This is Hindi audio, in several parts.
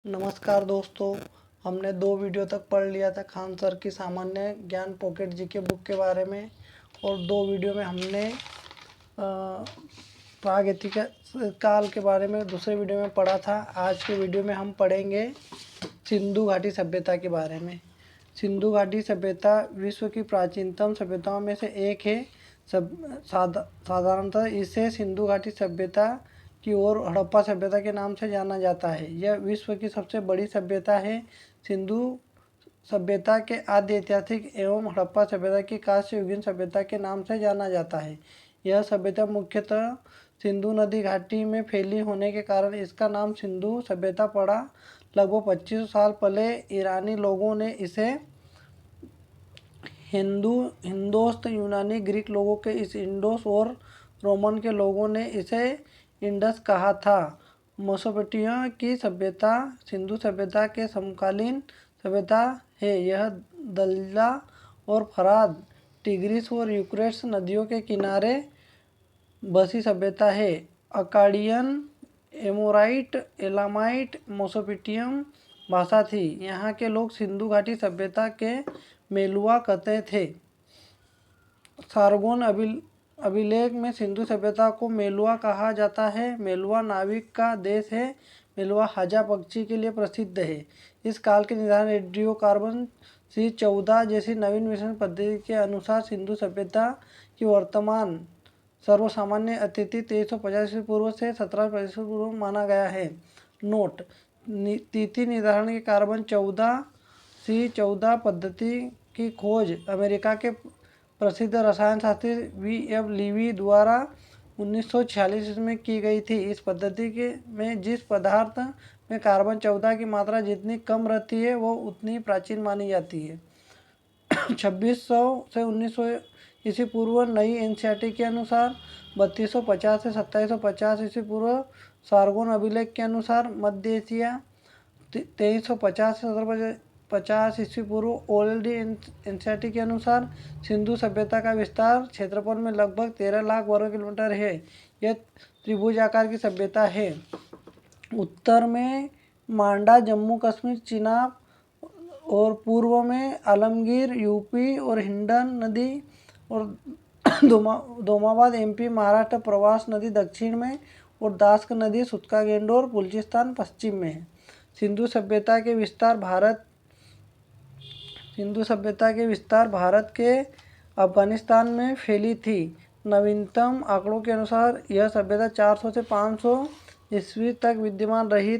नमस्कार दोस्तों। हमने 2 वीडियो तक पढ़ लिया था खान सर की सामान्य ज्ञान पॉकेट जीके बुक के बारे में, और 2 वीडियो में हमने प्रागैतिहासिक काल के बारे में दूसरे वीडियो में पढ़ा था। आज के वीडियो में हम पढ़ेंगे सिंधु घाटी सभ्यता के बारे में। सिंधु घाटी सभ्यता विश्व की प्राचीनतम सभ्यताओं में से एक है। साधारणतः इसे सिंधु घाटी सभ्यता की ओर हड़प्पा सभ्यता के नाम से जाना जाता है। यह विश्व की सबसे बड़ी सभ्यता है। सिंधु सभ्यता के आद्य ऐतिहासिक एवं हड़प्पा सभ्यता की कांस्य युगीन सभ्यता के नाम से जाना जाता है। यह सभ्यता मुख्यतः सिंधु नदी घाटी में फैली होने के कारण इसका नाम सिंधु सभ्यता पड़ा। लगभग 2500 साल पहले ईरानी लोगों ने इसे हिंदोस्त, यूनानी, ग्रीक लोगों के इस इंडोस और रोमन के लोगों ने इसे इंडस कहा था। मेसोपोटामिया की सभ्यता सिंधु सभ्यता के समकालीन सभ्यता है। यह दल्ला और फरात, टिग्रिस और यूफ्रेट्स नदियों के किनारे बसी सभ्यता है। अकाडियन, एमोराइट, एलामाइट, मेसोपोटामियन भाषा थी। यहाँ के लोग सिंधु घाटी सभ्यता के मेलुआ कहते थे। सारगोन अभिलेख में सिंधु सभ्यता को मेलुआ कहा जाता है। मेलुआ नाविक का देश है। मेलुआ हाजा पक्षी के लिए प्रसिद्ध है। इस काल के निर्धारण रेडियोकार्बन C14 जैसी नवीन मिश्रण पद्धति के अनुसार सिंधु सभ्यता की वर्तमान सर्वसामान्य अतिथि 2350 ईस्वी पूर्व से 1750 ईस्वी पूर्व माना गया है। नोट: तिथि निर्धारण के कार्बन 14 C14 पद्धति की खोज अमेरिका के प्रसिद्ध रसायन शास्त्री V.F. लीवी द्वारा 1946 में की गई थी। इस पद्धति में जिस पदार्थ में कार्बन 14 की मात्रा जितनी कम रहती है वो उतनी प्राचीन मानी जाती है। 2600 से 1900 ईस्वी पूर्व नई एनसीईआरटी के अनुसार, 3250 से 2750 ईस्वी पूर्व सारगोन अभिलेख के अनुसार, मध्य एशिया 2350 से 1750 ईस्वी पूर्व ओल्ड एनसीईआरटी के अनुसार सिंधु सभ्यता का विस्तार क्षेत्रफल में लगभग 13 लाख वर्ग किलोमीटर है। यह त्रिभुज आकार की सभ्यता है। उत्तर में मांडा, जम्मू कश्मीर, चिनाब और पूर्व में आलमगीर यूपी और हिंडन नदी और दोमाबाद MP महाराष्ट्र, प्रवास नदी दक्षिण में और दास्क नदी सुत्का-गेंडोर और बलूचिस्तान पश्चिम में है। सिंधु सभ्यता के विस्तार भारत के अफगानिस्तान में फैली थी। नवीनतम आंकड़ों के अनुसार यह सभ्यता 400 से 500 ईस्वी तक विद्यमान रही।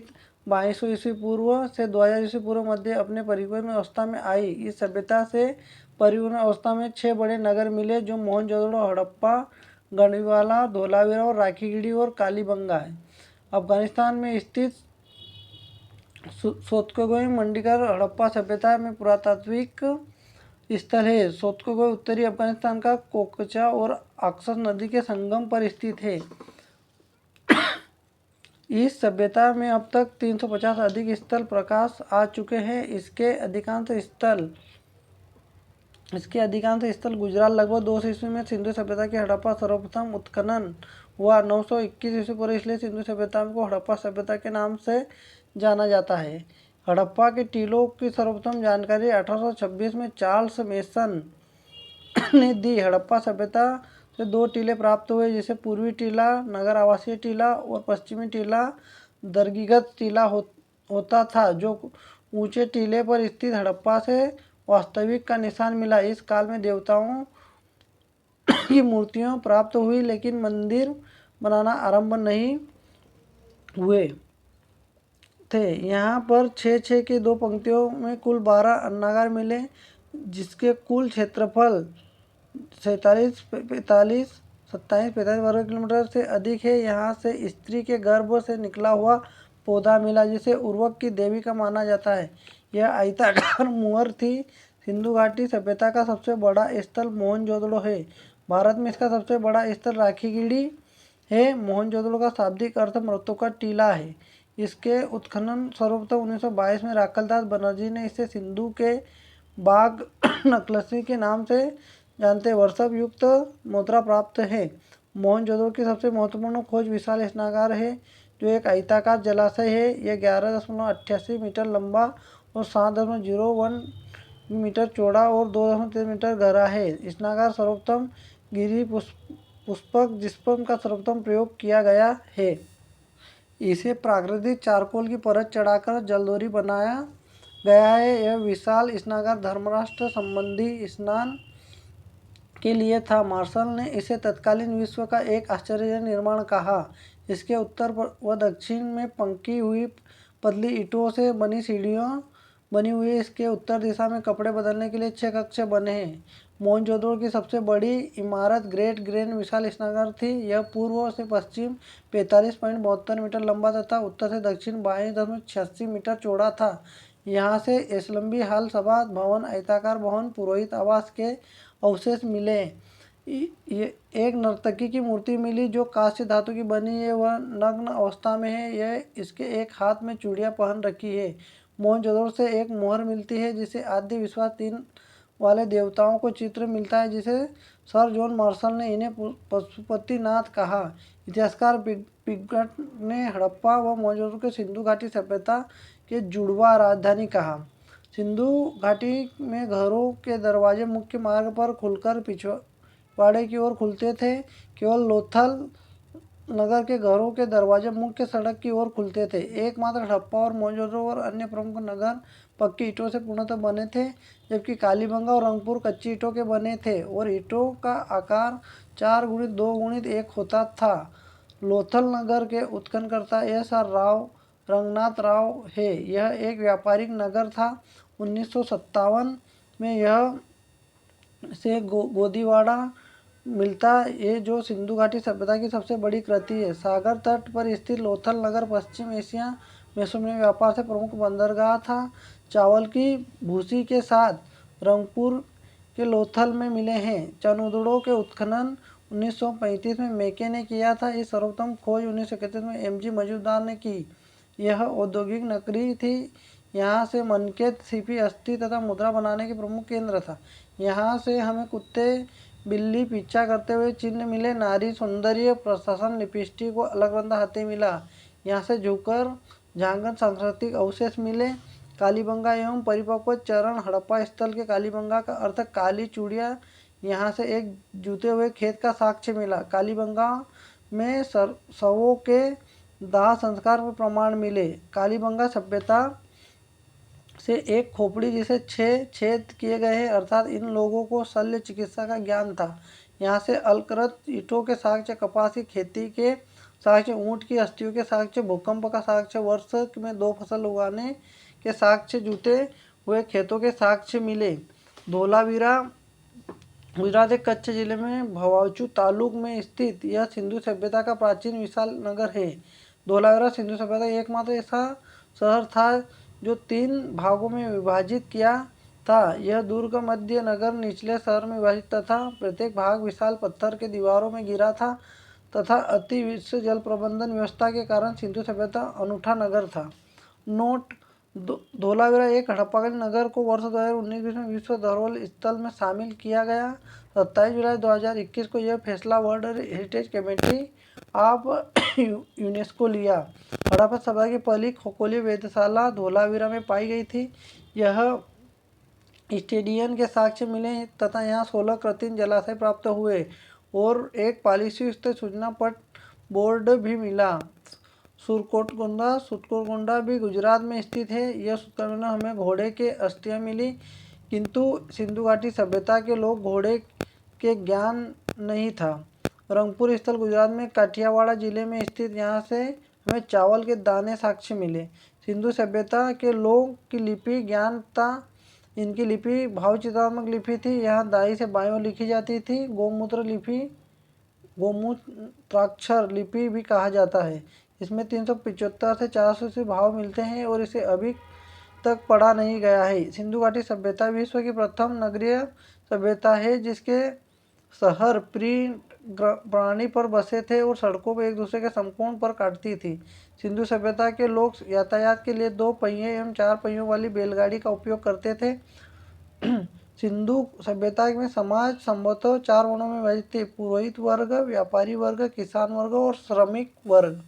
2200 ईस्वी पूर्व से 2000 ईस्वी पूर्व मध्य अपने परिपूर्ण अवस्था में आई। इस सभ्यता से परिपूर्ण अवस्था में 6 बड़े नगर मिले जो मोहनजोदड़ो, हड़प्पा, गढ़वाला, धोलावीरा और राखीगढ़ी और कालीबंगा है। अफगानिस्तान में स्थित सोतकगोई मंडीगर हड़प्पा सभ्यता में पुरातात्विक स्थल है। सोतकगोई उत्तरी अफगानिस्तान का कोकचा और अक्सस नदी के संगम पर स्थित है। इस सभ्यता में अब तक 350 अधिक स्थल प्रकाश आ चुके हैं। इसके अधिकांश स्थल गुजरात। लगभग 200 ईस्वी में सिंधु सभ्यता की हड़प्पा सर्वप्रथम उत्खनन हुआ। 921 ईस्वी पूर्व, इसलिए सिंधु सभ्यता को हड़प्पा सभ्यता के नाम से जाना जाता है। हड़प्पा के टीलों की सर्वप्रथम जानकारी 1826 में चार्ल्स मेसन ने दी। हड़प्पा सभ्यता से 2 टीले प्राप्त हुए, जिसे पूर्वी टीला नगर आवासीय टीला और पश्चिमी टीला दरगीगत टीला होता था। जो ऊंचे टीले पर स्थित हड़प्पा से वास्तविक का निशान मिला। इस काल में देवताओं की मूर्तियां प्राप्त हुई, लेकिन मंदिर बनाना आरंभ नहीं हुए थे। यहाँ पर 6-6 की 2 पंक्तियों में कुल 12 अन्नागार मिले, जिसके कुल क्षेत्रफल 27-45 वर्ग किलोमीटर से अधिक है। यहाँ से स्त्री के गर्भ से निकला हुआ पौधा मिला, जिसे उर्वरक की देवी का माना जाता है। यह आयताकार मुहर थी। सिंधु घाटी सभ्यता का सबसे बड़ा स्थल मोहनजोदड़ो है। भारत में इसका सबसे बड़ा स्थल राखीगढ़ी है। मोहनजोदड़ो का शाब्दिक अर्थ मृतकों का टीला है। इसके उत्खनन सर्वप्रथम 1922 में राखलदास बनर्जी ने इसे सिंधु के बाग नकलसी के नाम से जानते वर्षभ युक्त मुद्रा प्राप्त है। मोहनजोदड़ो की सबसे महत्वपूर्ण खोज विशाल स्नानागार है, जो एक आयताकार जलाशय है। यह 11.88 मीटर लंबा और 7.01 मीटर चौड़ा और 2.3 मीटर गहरा है। स्नागार सर्वोत्तम गिरी पुष्पक जिस्पम का सर्वोत्तम प्रयोग किया गया है। इसे प्राकृतिक चारकोल की परत चढ़ाकर जलदोरी बनाया गया है। यह विशाल स्नागार धर्मराष्ट्र संबंधी स्नान के लिए था। मार्शल ने इसे तत्कालीन विश्व का एक आश्चर्यजनक निर्माण कहा। इसके उत्तर व दक्षिण में पकी हुई पतली ईंटों से बनी सीढ़ियाँ बनी हुई है। इसके उत्तर दिशा में कपड़े बदलने के लिए 6 कक्ष बने हैं। मोहनजोदड़ो की सबसे बड़ी इमारत ग्रेट ग्रैंड विशाल स्नागार थी। यह पूर्व से पश्चिम 45.72 मीटर लंबा तथा उत्तर से दक्षिण 22.86 मीटर चौड़ा था। यहाँ से एसलम्बी हॉल, सभा भवन, आयताकार भवन, पुरोहित आवास के अवशेष मिले। एक नर्तकी की मूर्ति मिली जो कांस्य धातु की बनी है। वह नग्न अवस्था में है। यह इसके एक हाथ में चूड़ियां पहन रखी है। मोहनजोदड़ो से एक मोहर मिलती है जिसे आद्य विश्वास 3 वाले देवताओं को चित्र मिलता है, जिसे सर जॉन मार्शल ने इन्हें पशुपतिनाथ कहा। इतिहासकार पिगट ने हड़प्पा व मोहनजोदड़ो के सिंधु घाटी सभ्यता के जुड़वा राजधानी कहा। सिंधु घाटी में घरों के दरवाजे मुख्य मार्ग पर खुलकर पिछवाड़े की ओर खुलते थे। केवल लोथल नगर के घरों के दरवाजे मुख्य सड़क की ओर खुलते थे। एकमात्र हड़प्पा और मोहनजोदड़ो और अन्य प्रमुख नगर पक्की ईंटों से पूर्णतः बने थे, जबकि कालीबंगा और रंगपुर कच्ची ईंटों के बने थे और ईंटों का आकार 4x2x1 होता था। लोथल नगर के उत्खननकर्ता एस.आर. राव रंगनाथ राव है। यह एक व्यापारिक नगर था। 1957 में यह से गोदीवाड़ा मिलता है, जो सिंधु घाटी सभ्यता की सबसे बड़ी कृति है। सागर तट पर स्थित लोथल नगर पश्चिम एशिया मेसोपोटामिया व्यापार से प्रमुख बंदरगाह था। चावल की भूसी के साथ रंगपुर के लोथल में मिले हैं। चंदोड़ों के उत्खनन 1935 में मैके ने किया था। इस सर्वोत्तम खोज 1931 में एम.जी. मजूमदार ने की। यह औद्योगिक नगरी थी। यहाँ से मनकेत, सीपी, अस्थि तथा मुद्रा बनाने के प्रमुख केंद्र था। यहाँ से हमें कुत्ते बिल्ली पीछा करते हुए चिन्ह मिले। नारी सौंदर्य प्रशासन लिपस्टिक को अलग रंधा हाथी मिला। यहाँ से झुकर झांगन सांस्कृतिक अवशेष मिले। कालीबंगा एवं परिपक्व चरण हड़प्पा स्थल के कालीबंगा का अर्थ काली चूड़ियाँ। यहाँ से एक जूते हुए खेत का साक्ष्य मिला। कालीबंगा में शवों के दाह संस्कार के प्रमाण मिले। कालीबंगा सभ्यता से एक खोपड़ी जिसे 6 छेद किए गए हैं, अर्थात इन लोगों को शल्य चिकित्सा का ज्ञान था। यहाँ से अलकृत ईंटों के साक्ष्य, कपास की खेती के साक्ष्य, ऊँट की अस्थियों के साक्ष्य, भूकंप का साक्ष्य, वर्ष में 2 फसल उगाने के साक्ष्य, जूते हुए खेतों के साक्ष्य मिले। धोलावीरा गुजरात के कच्छ जिले में भवाचू तालुक में स्थित यह सिंधु सभ्यता का प्राचीन विशाल नगर है। धोलावीरा सिंधु सभ्यता एकमात्र ऐसा शहर था जो 3 भागों में विभाजित किया था। यह दुर्ग मध्य नगर निचले शहर में विभाजित तथा प्रत्येक भाग विशाल पत्थर के दीवारों में घिरा था तथा अति विश्व जल प्रबंधन व्यवस्था के कारण सिंधु सभ्यता अनूठा नगर था। नोट: धोलावीरा एक हड़प्पाकालीन नगर को वर्ष 2019 में विश्व धरोहर स्थल में शामिल किया गया। 27 जुलाई 2021 को यह फैसला world heritage committee of UNESCO लिया। हड़प्पा सभ्यता की पहली खगोलीय वेधशाला धोलावीरा में पाई गई थी। यह स्टेडियम के साक्ष्य मिले तथा यहाँ 16 कृत्रिम जलाशय प्राप्त हुए और एक पॉलिशीयुक्त सूचना पट बोर्ड भी मिला। सुरकोटकुंडा भी गुजरात में स्थित है। यह सुरकोटकुंडा में हमें घोड़े के अस्थियां मिली, किंतु सिंधु घाटी सभ्यता के लोग घोड़े के ज्ञान नहीं था। रंगपुर स्थल गुजरात में काठियावाड़ जिले में स्थित, यहाँ से हमें चावल के दाने साक्ष्य मिले। सिंधु सभ्यता के लोग की लिपि ज्ञान था। इनकी लिपि भावचित्रात्मक लिपि थी। यहाँ दाई से बायों लिखी जाती थी। गोमूत्राक्षर लिपि भी कहा जाता है। इसमें 375 से 400 भाव मिलते हैं और इसे अभी तक पढ़ा नहीं गया है। सिंधु घाटी सभ्यता विश्व की प्रथम नगरीय सभ्यता है जिसके शहर प्रणाली पर बसे थे और सड़कों पर एक दूसरे के समकोण पर काटती थी। सिंधु सभ्यता के लोग यातायात के लिए 2 पहिए एवं 4 पहियों वाली बैलगाड़ी का उपयोग करते थे। सिंधु सभ्यता में समाज संभवतः 4 वर्णों में विभाजित थे: पुरोहित वर्ग, व्यापारी वर्ग, किसान वर्ग और श्रमिक वर्ग।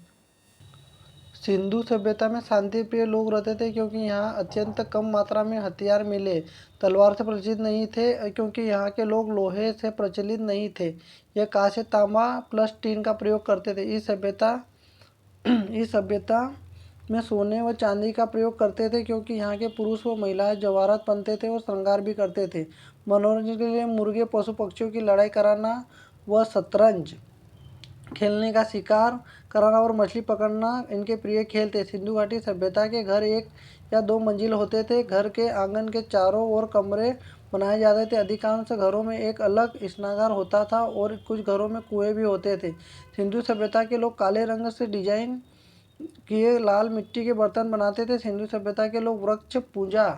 सिंधु सभ्यता में शांति प्रिय लोग रहते थे क्योंकि यहाँ अत्यंत कम मात्रा में हथियार मिले। तलवार से प्रचलित नहीं थे क्योंकि यहाँ के लोग लोहे से प्रचलित नहीं थे। यह कांस्य तांबा प्लस टीन का प्रयोग करते थे। इस सभ्यता में सोने व चांदी का प्रयोग करते थे क्योंकि यहाँ के पुरुष व महिलाएं जवाहरात पहनते थे और श्रृंगार भी करते थे। मनोरंजन के लिए मुर्गे पशु पक्षियों की लड़ाई कराना व शतरंज खेलने का शिकार कराना और मछली पकड़ना इनके प्रिय खेल थे। सिंधु घाटी सभ्यता के घर 1 या 2 मंजिल होते थे। घर के आंगन के चारों ओर कमरे बनाए जाते थे। अधिकांश घरों में एक अलग स्नानघर होता था और कुछ घरों में कुएं भी होते थे। सिंधु सभ्यता के लोग काले रंग से डिजाइन किए लाल मिट्टी के बर्तन बनाते थे। सिंधु सभ्यता के लोग वृक्ष पूजा,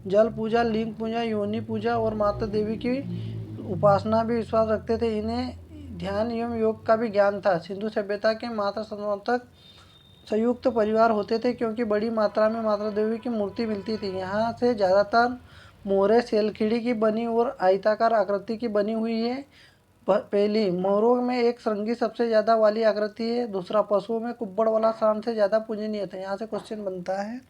जल पूजा, लिंग पूजा, योनि पूजा और माता देवी की उपासना भी विश्वास रखते थे। इन्हें ध्यान एवं योग का भी ज्ञान था। सिंधु सभ्यता के माता समर्थक संयुक्त परिवार होते थे क्योंकि बड़ी मात्रा में माता देवी की मूर्ति मिलती थी। यहाँ से ज़्यादातर मोहरें सेलखिड़ी की बनी और आयताकार आकृति की बनी हुई है। पहली, मोहरों में एक श्रृंगी सबसे ज़्यादा वाली आकृति है। दूसरा, पशुओं में कुब्बड़ वाला शान से ज़्यादा पूजनीय था। यहाँ से क्वेश्चन बनता है,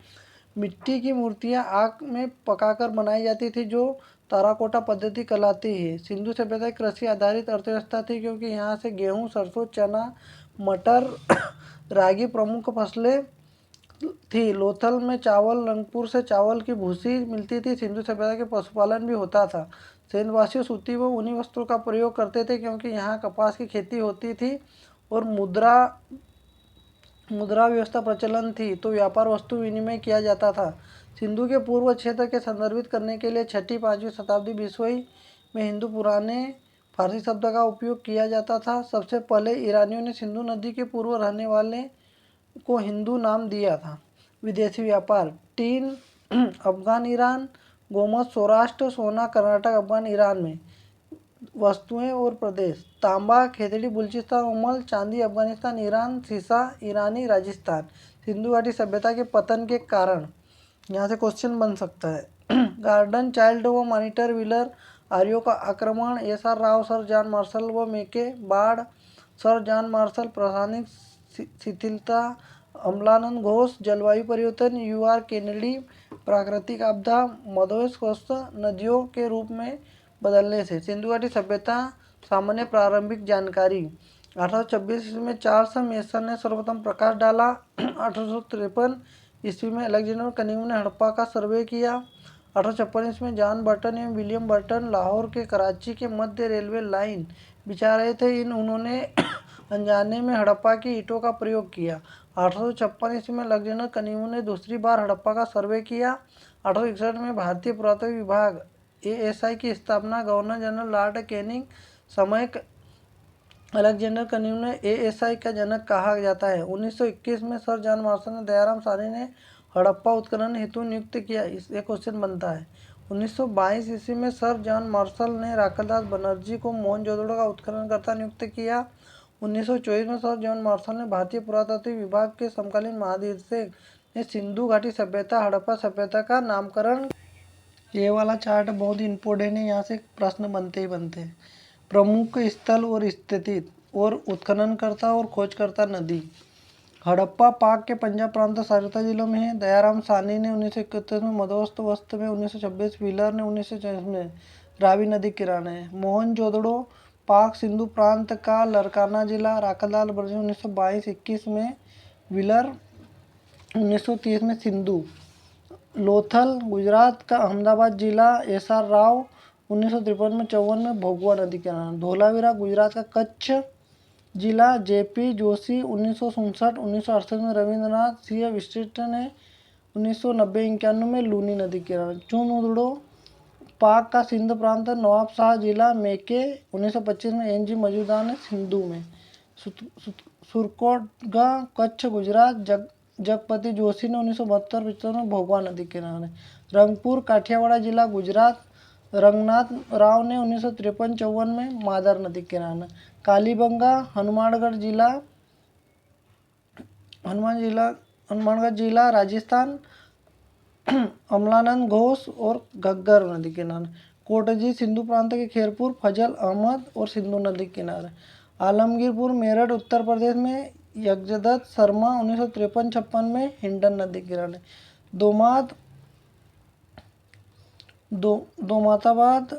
मिट्टी की मूर्तियाँ आग में पकाकर बनाई जाती थी जो ताराकोटा पद्धति कहलाती है। सिंधु सभ्यता कृषि आधारित अर्थव्यवस्था थी क्योंकि यहाँ से गेहूँ, सरसों, चना, मटर रागी प्रमुख फसलें थी। लोथल में चावल, रंगपुर से चावल की भूसी मिलती थी। सिंधु सभ्यता के पशुपालन भी होता था। सेंधवासी सूती व ऊनी वस्त्रों का प्रयोग करते थे क्योंकि यहाँ कपास की खेती होती थी और मुद्रा व्यवस्था प्रचलन थी तो व्यापार वस्तु विनिमय किया जाता था। सिंधु के पूर्व क्षेत्र के संदर्भित करने के लिए 6ठी-5वीं शताब्दी बीसवीं में हिंदू पुराने फारसी शब्द का उपयोग किया जाता था। सबसे पहले ईरानियों ने सिंधु नदी के पूर्व रहने वाले को हिंदू नाम दिया था। विदेशी व्यापार, टीन अफगान ईरान, गोमत सौराष्ट्र, सोना कर्नाटक अफगान ईरान में वस्तुएं और प्रदेश, तांबा खेतड़ी बलूचिस्तान ओमल, चांदी अफगानिस्तान ईरान, सीसा ईरानी राजस्थान। सिंधु घाटी सभ्यता के पतन के कारण यहाँ से क्वेश्चन बन सकता है गार्डन चाइल्ड व मॉनिटर व्हीलर, आर्यों का आक्रमण, SR. Rao, sir John Marshall व मेके, बाढ़, सर जॉन मार्शल, प्रशासनिक शिथिलता, अमलानंद घोष, जलवायु परिवर्तन, यू.आर. केनेडी, प्राकृतिक आपदा, मध्यस्थ नदियों के रूप में बदलने से। सिंधु घाटी सभ्यता सामान्य प्रारंभिक जानकारी, 1826 ईस्वी में चार्ल्स मेसन ने सर्वप्रथम प्रकाश डाला। 1853 ईस्वी में अलेक्जेंडर कनिंघम ने हड़प्पा का सर्वे किया। 1856 ईस्वी में जॉन बर्टन एवं विलियम बर्टन लाहौर के कराची के मध्य रेलवे लाइन बिछा रहे थे। उन्होंने अनजाने में हड़प्पा की ईंटों का प्रयोग किया। 1856 ईस्वी में अलेक्जेंडर कनिंघम ने दूसरी बार हड़प्पा का सर्वे किया। 1861 में भारतीय पुरातत्व विभाग ASI की स्थापना गवर्नर जनरल लॉर्ड कैनिंग समय अलेक्जेंडर कनिंघम ने ASI का जनक कहा जाता है। 1921 में सर जॉन मार्शल ने दयाराम साहनी ने हड़प्पा उत्खनन हेतु नियुक्त किया। इससे क्वेश्चन बनता है। 1922 ईस्वी में सर जॉन मार्शल ने राखालदास बनर्जी को मोहनजोदड़ो का उत्खननकर्ता नियुक्त किया। 1924 में सर जॉन मार्शल ने भारतीय पुरातत्व विभाग के समकालीन महानिदेशक ने सिंधु घाटी सभ्यता हड़प्पा सभ्यता का नामकरण। ये वाला चार्ट बहुत इंपॉर्टेंट है, यहाँ से प्रश्न बनते ही बनते हैं। प्रमुख स्थल और स्थिति और उत्खननकर्ता और खोजकर्ता नदी। हड़प्पा पाक के पंजाब प्रांत सरिता जिलों में है। दयाराम साहनी ने 1931 में मध्यस्थ वस्त में, 1926 व्हीलर ने 1940 में रावी नदी किनारे है। मोहनजोदड़ो पाक सिंधु प्रांत का लरकाना जिला। राखालदास बनर्जी 1922-21 में, व्हीलर 1930 में सिंधु। लोथल गुजरात का अहमदाबाद जिला। एस.आर. राव 1953 में 54 में भोगवा नदी किनारे। धोलावीरा गुजरात का कच्छ जिला। जे.पी. जोशी 1967, 1968 में रविंद्रनाथ सिंह विशिष्ट ने 1990-91 में लूनी नदी किनारे। चुनउदड़ो पाक का सिंध प्रांत। नवाब शाह जिला। मेके 1925 में N.G. मजूमदार ने सिंधु में। सुरकोटगा कच्छ गुजरात। जगपति जोशी ने 1972-75 में भोगवा नदी किनारे। रंगपुर काठियावाड़ जिला गुजरात। रंगनाथ राव ने 1953-54 में मादर नदी किनारे। कालीबंगा हनुमानगढ़ जिला राजस्थान। अमलानंद घोष और घग्गर नदी किनारे। कोटजी सिंधु प्रांत के खेरपुर। फजल अहमद और सिंधु नदी किनारे। आलमगीरपुर मेरठ उत्तर प्रदेश में। यज्ञदत्त शर्मा 1953-56 में हिंडन नदी किनारे। दोमाताबाद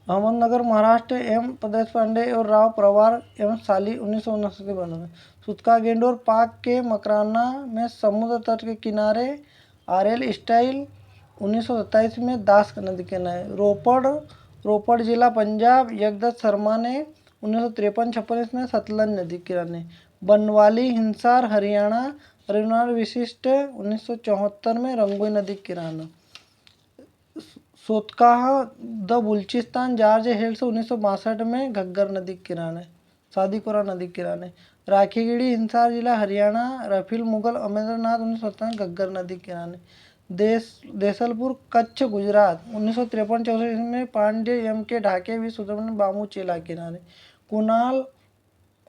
अहमदनगर महाराष्ट्र एवं प्रदेश पांडे और राव प्रवार एवं साली 1959 के बने हुए। सुतका गेंडोर पाक के मकराना में समुद्र तट के किनारे। आरएल स्टाइल 1927 में दास नदी के किनारे। रोपड़ जिला पंजाब यज्ञदत्त शर्मा ने 1953-56 में सतलज नदी किनारे। बनवाली हिंसार हरियाणा रविन्द्रनाथ विशिष्ट 1974 में रंगोई नदी किनारे। सोतकाह द बलूचिस्तान जॉर्ज हेल्स 1962 में घग्गर नदी किनारे सादीकोरा नदी किनारे। राखीगढ़ी हिंसार जिला हरियाणा रफील मुगल अमरनाथ 1957 घग्गर नदी किनारे। देसलपुर कच्छ गुजरात 1953-64 में पांड्य यम के ढाके भी सुब्रमण्य बामू चेला किनारे।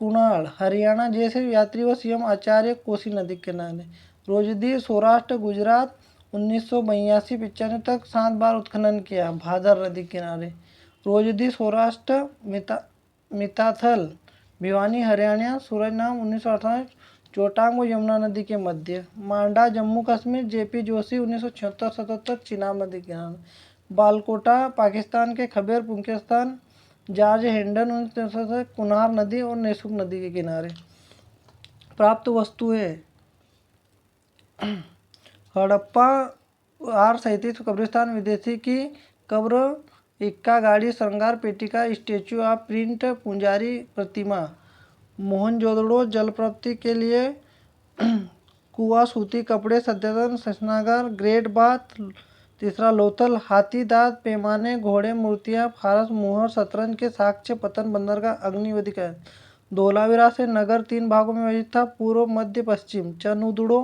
कुणाल हरियाणा जैसे यात्री व सीएम आचार्य कोसी नदी किनारे। रोजदी सौराष्ट्र गुजरात 1982-95 तक 7 बार उत्खनन किया भादर नदी किनारे। रोजदी सौराष्ट्र मिताथल भिवानी हरियाणा सूरजनाम 1958 चोटांग व यमुना नदी के मध्य। मांडा जम्मू कश्मीर जेपी जोशी 1976-77 चिनाब नदी किनारे। बालकोटा पाकिस्तान के खैबर पुख्तनख्वा जॉर्ज हेंडन 1963 कुनार नदी और नेसुक नदी के किनारे। प्राप्त वस्तुएं हड़प्पा R37 कब्रिस्तान विदेशी की कब्र इक्का गाड़ी श्रृंगार पेटिका स्टैच्यू ऑफ प्रिंट पुजारी प्रतिमा। मोहनजोदड़ो जल प्राप्ति के लिए कुआं सूती कपड़े सद्यतन स्नानागार ग्रेट बाथ। तीसरा लोथल हाथी दांत पैमाने घोड़े मूर्तियां फारस मुहर शतरंज के साक्ष्य पतन बंदरगाह अग्निवेदिका। धोलावीरा से नगर 3 भागों में विभाजित था पूर्व मध्य पश्चिम। चनुदड़ो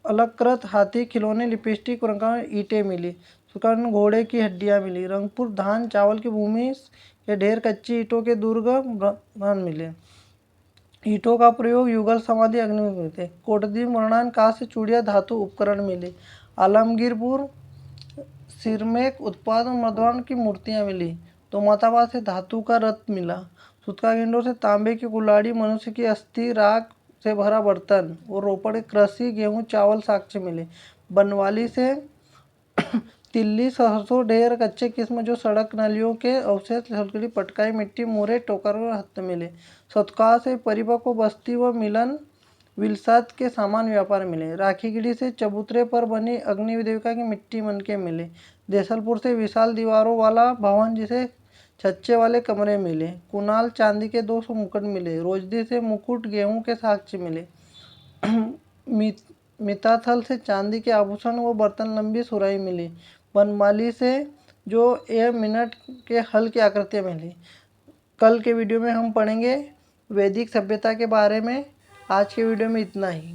अलंकृत हाथी खिलौने लिपस्टिक और ईंटें मिली। सुकर्ण घोड़े की हड्डियां मिली। रंगपुर धान चावल की भूमि के ढेर कच्ची ईंटों के दुर्ग ब्रह्मांड मिले। ईंटों का प्रयोग युगल समाधि अग्नि में हुए थे। कोटदी मृणान कांस्य चूड़िया धातु उपकरण मिले। आलमगीरपुर सिरमेक उत्पाद मर्दवान की मूर्तियां मिली। दोमाताबाद से धातु का रथ मिला। सुतका गेंडोर से तांबे की कुल्हाड़ी मनुष्य की अस्थि राख से भरा बर्तन और रोपड़ के कृषि गेहूं चावल साक्ष्य मिले। बनवाली से तिल्ली सरसों ढेर कच्चे किस्म जो सड़क नालियों के अवशेष हथकड़ी पटकाई मिट्टी मोरे टोकर और हत्थ मिले। सतकाह से परिपक्व बस्ती व मिलन विलसात के सामान व्यापार मिले। राखीगढ़ी से चबूतरे पर बनी अग्निदेविका की मिट्टी मनके मिले। देसलपुर से विशाल दीवारों वाला भवन जिसे छज्जे वाले कमरे मिले। कुनाल चांदी के 200 मुकुट मिले। रोजदी से मुकुट गेहूं के साक्ष्य मिले। मिताथल से चांदी के आभूषण व बर्तन लंबी सुराही मिली। बनमाली से जो 1 मिनट के हल की आकृतियाँ मिली। कल के वीडियो में हम पढ़ेंगे वैदिक सभ्यता के बारे में। आज के वीडियो में इतना ही।